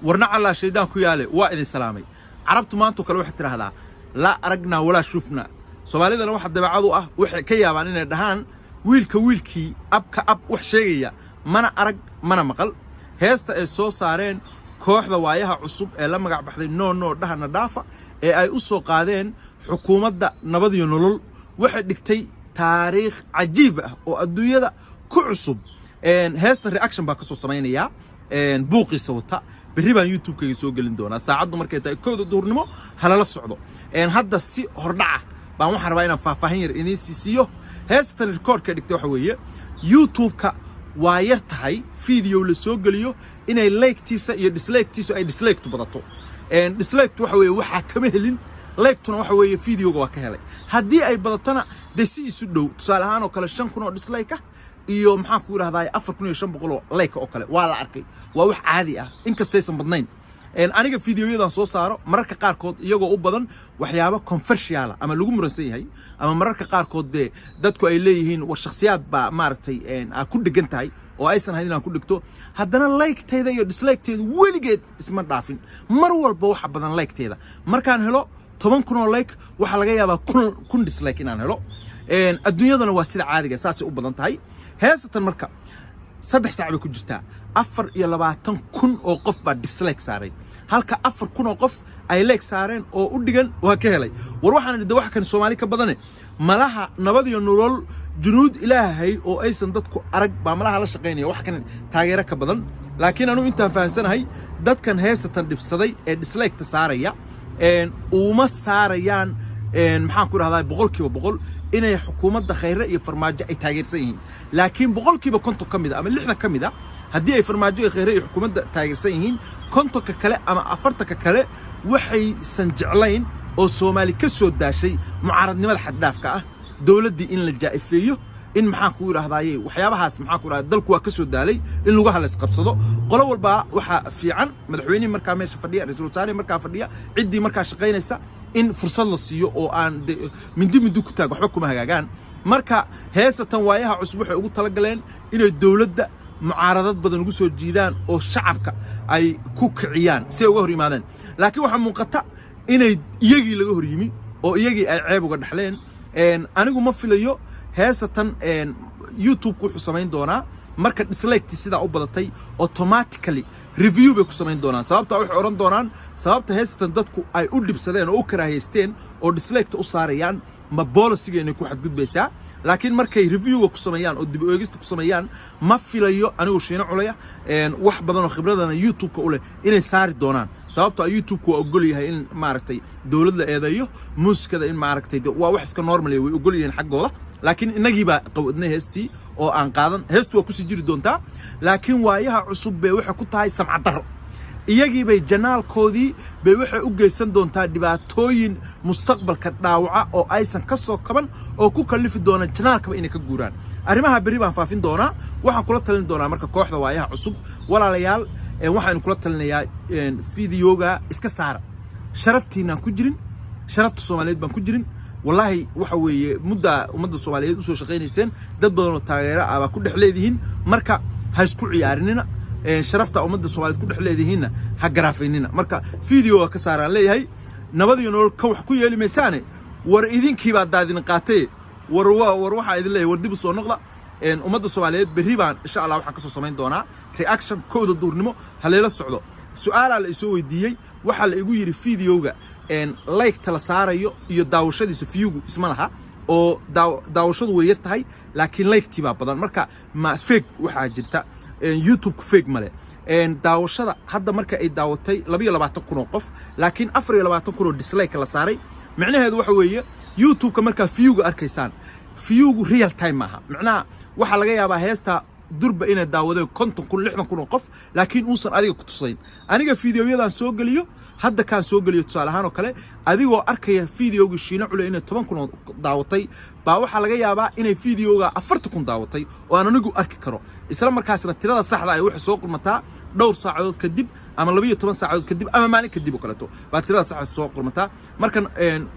warna alla shaydaan ku yaale waa idin salaamay carabtu maanta kale waxa tiraahdaa la aragna wala shufna Soomaalidana waxa dabeecad u ah waxa ka yaabaan inay dhahaan wiilkii abka ab wax sheegaya mana arag mana maqal heesta ay soo saareen kooxda waayaha cusub ee la magac baxday no dhahana dhaafa ee ay u soo qaadeen xukuumadda nabad iyo nolol waxa dhigtay taariikh cajiib ah oo adduunyada ku cusub heesta reaction baa ka soo sameynaya buuqiisa wata berri baan YouTube-kayga soo gelin doonaa saacadu markay tahay 1 duurnimo halala socdo hadda si hordhaca baan waxaan rabaa inaan faahfaahin yar inii siiyo heesta record-ka dhigtay waxa weeye YouTube-ka waa yar tahay video la soo geliyo inay like-tiisa iyo dislike-tiisa ay dislike badato dislike waxa weeye waxa kama helin like-tuna waxa weeye video-ga waa ka helay haddii ay badatana de si isu dhow tusaale ahaan oo kale 5,000 oo dislike ah iyo maxaa ku yiraahdaa 4,500 oo like oo kale waa la arkay waa wax caadi ah inkastaysan badnayn aniga fiidiyoyadan soo saaro mararka qaar kood iyagoo u badan waxyaabo controversial ama lagu muransan yahay ama mararka qaar kood dadku ay leeyihiin war shakhsiyaad ba maartay ku dhigan tahay oo aysan hayn inaan ku dhigto haddana like-teeda iyo dislike-teedu weligeed isma dhaafin mar walba waxa badan like-teeda markaan helo 10,000 oo like waxa laga yaabaa 1,000 dislike inaan helo adduunyadana waa sida caadiga saas u badan tahay heesatan marka 3 saac bay ku jirtaa 24,000 oo qof baa dislike saaray halka 4,000 oo qof ay like saareen oo u dhigan waa ka helay war waxaan idin wax kan Soomaali ka badane malaha nabad iyo nolol junuud ilaahay oo aysan dadku arag baa malaha la shaqeynaya wax kan taageero ka badan laakiin anu intaan fahansanahay dadkan heesatan dhibsaday ee dislike-ta saaraya uma saarayaan maxaan ku raahdaa 100% inay xukuumadda khayra iyo farmaajo ay taageersan yihiin laakiin 50% kamida ama 60 kamida hadii ay farmaajo iyo khayra iyo xukuumadda taageersan yihiin 50 kale ama 40 kale waxay san jeclayn oo Soomaali ka soo daashay mucaaradnimada xad dhaafka ah dawladii in la jaa'ifeeyo in maxaan ku yiraahdaayay waxyaabahaas maxaan ku yiraahdaa dalku waa ka soo daalay in lagu halis qabsado qolo walba waxa fiican madaxweynaha markaa meesha fadhiya ra'iisul wasaare markaa fadhiya cidii markaa shaqeynaysa in fursad la siiyo oo aan mindi ku taag waxba kuma hagaagaan marka heesatan waayaha cusub waxay ugu tala galeen inay dawladda mucaaradad badan ugu soo jiidaan oo shacabka ay ku kiciyaan si uga hor yimaadeen laakiin waxa muuqata inay iyagii laga hor yimi oo iyagii ay ceeb uga dhaxleen anigu ma filayo heesatan YouTube-ku wuxuu sameyn doonaa marka dislike-ti sida u badatay automatically review bay ku sameyn doonaan sababta waxay oran doonaan sababta heesatan dadku ay u dhibsadeen oo u karaahaysteen oo dislike-ta u saarayaan ma policy-geena ku xadgudbaysaa laakiin markay review-ga ku sameeyaan oo dib u eegista ku sameeyaan ma filayo anigu shiina culaya wax badan oo khibradana YouTube-ka u leh inay saari doonaan sababta YouTube-ku waa ogol yahay in maaragtay dawladda eedayo muusikada in maaragtay waa wax iska normal way ogol yihiin xaqooda laakiin inagii baa qawadnay heestii oo aan qaadan heestu waa ku sii jiri doontaa laakiin waayaha cusub bay waxa ku tahay samcad daro iyagii bay janaalkoodii bay waxay u geysan doontaa dhibaatooyin mustaqbalka dhaawaca oo aysan ka soo kaban oo ku kalifi doona janaalkaba inay ka guuraan arrimaha bari baan faafin doonaa waxaan kula talin doonaa marka kooxda waayaha cusub walaalayaal waxaan kula talinayaa fiidiyoga iska saara sharaftiina ku jirin sharafta Soomaaliyeed baan ku jirin wallahi waxa weeye mudda ummadda Soomaaliyeed u soo shaqeynaysan dad badan oo taageero ah ku dhexleedihiin marka ha isku ciyaarinina sharafta ummadda Soomaaliyeed ku dhexleedihiinna ha garaafaynina marka video ka saaraan leeyahay nabad iyo nolol ka wax ku yeeli meesane war idinkii baa daadin qaatay war waxa idin leeyahay war dib u soo noqda ummadda Soomaaliyeed berri baan insha Allah waxa ka soo sameyn doonaa reaction kooda duurnimo haleela socdo su'aal la isoo weydiiyay waxa la igu yiri video-ga like tala saarayo iyo daawashadiisa view-gu isma laha oo daawashadu way yar tahay laakiin like-tii baa badan marka ma fake waxa jirta YouTube fake male daawashada hadda marka ay daawatay 22,000 oo qof laakiin 24,000 oo dislike la saaray macnaheedu waxa weeye YouTube-ka marka view-gu arkaysaan view-gu real time maaha macnaha waxa laga yaabaa heesta durba inay daawadeen 50,000 60,000 oo qof laakiin uusan adiga ku tusayn aniga fiidiyoyadan soo geliyo hadda kaan soo geliyo tusaale ahaan oo kale adigoo arkaya fiidiyowga shiina culay inay 10,000 daawatay baa waxa laga yaabaa inay fiidiyowga 40,000 daawatay oo aan anigu arki karo isla markaasna tirada saxda ay wax soo qurmataa dhowr saacadood kadib ama 12 saacadood kadib ama maalin kadib oo kaleeto baa tirada saxda soo qurmataa markan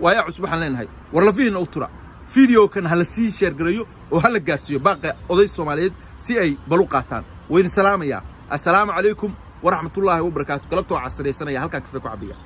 waaya cusub waxaan leenahay war la fiirina u tura فيديو كان هلا سي شير قريو وهلا قاسيو باقي قضية الصوماليين سي أي بلو قاتان وين سلام يا السلام عليكم waraxmatullaahi wabarakaatu galabtoo casriyaysanaya halkaan kafee ku cabiya